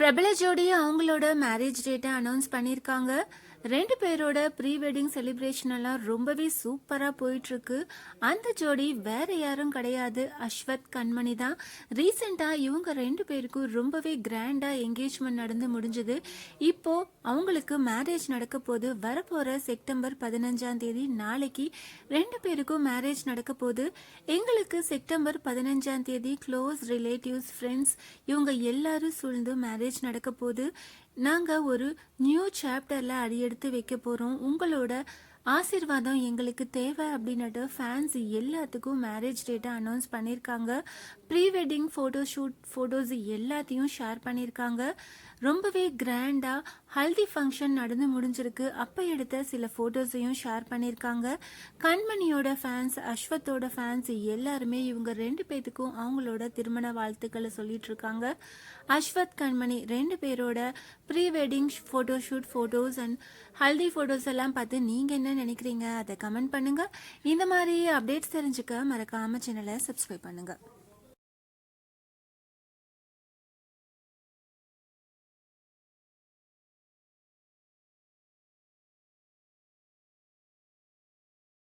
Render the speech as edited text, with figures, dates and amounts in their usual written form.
பிரபல ஜோடி அவங்களோட மேரேஜ் டேட்டை அனௌன்ஸ் பண்ணியிருக்காங்க. 2 பேரோட ப்ரீ வெட்டிங் செலிப்ரேஷன் எல்லாம் ரொம்பவே சூப்பரா போயிட்டு இருக்கு. அந்த ஜோடி வேற யாரும் கிடையாது, அஸ்வத் கண்மணி தான். ரீசெண்டா இவங்க 2 பேருக்கும் ரொம்பவே கிராண்டா என்கேஜ்மெண்ட் நடந்து முடிஞ்சது. இப்போ அவங்களுக்கு மேரேஜ் நடக்க போது வரப்போற செப்டம்பர் 15ஆம் தேதி நாளைக்கு 2 பேருக்கும் மேரேஜ் நடக்க போது. எங்களுக்கு செப்டம்பர் 15ஆம் தேதி க்ளோஸ் ரிலேட்டிவ்ஸ், ஃப்ரெண்ட்ஸ் இவங்க எல்லாரும் சூழ்ந்து மேரேஜ் நடக்க போது. நாங்க ஒரு நியூ சாப்டர்ல அடியெடுத்து வைக்க போறோம். உங்களோட ஆசீர்வாதம் எங்களுக்கு தேவை அப்படின்னுட்டு ஃபேன்ஸ் எல்லாத்துக்கும் மேரேஜ் டேட்டை அனௌன்ஸ் பண்ணியிருக்காங்க. Pre wedding photo shoot photos எல்லாத்தையும் ஷேர் பண்ணியிருக்காங்க. ரொம்பவே கிராண்டாக ஹல்தி ஃபங்க்ஷன் நடந்து முடிஞ்சிருக்கு. அப்போ எடுத்த சில ஃபோட்டோஸையும் ஷேர் பண்ணியிருக்காங்க. கண்மணியோட ஃபேன்ஸ், அஸ்வத்தோட ஃபேன்ஸ் எல்லாருமே இவங்க 2 பேத்துக்கும் அவங்களோட திருமண வாழ்த்துக்களை சொல்லிட்டு இருக்காங்க. அஸ்வத் கண்மணி 2 பேரோட pre wedding photo shoot photos and haldi photos எல்லாம் பார்த்து நீங்கள் என்ன நினைக்கிறீங்க அதை கமெண்ட் பண்ணுங்கள். இந்த மாதிரி அப்டேட்ஸ் தெரிஞ்சுக்க மறக்காமல் சேனலை சப்ஸ்கிரைப் பண்ணுங்கள்.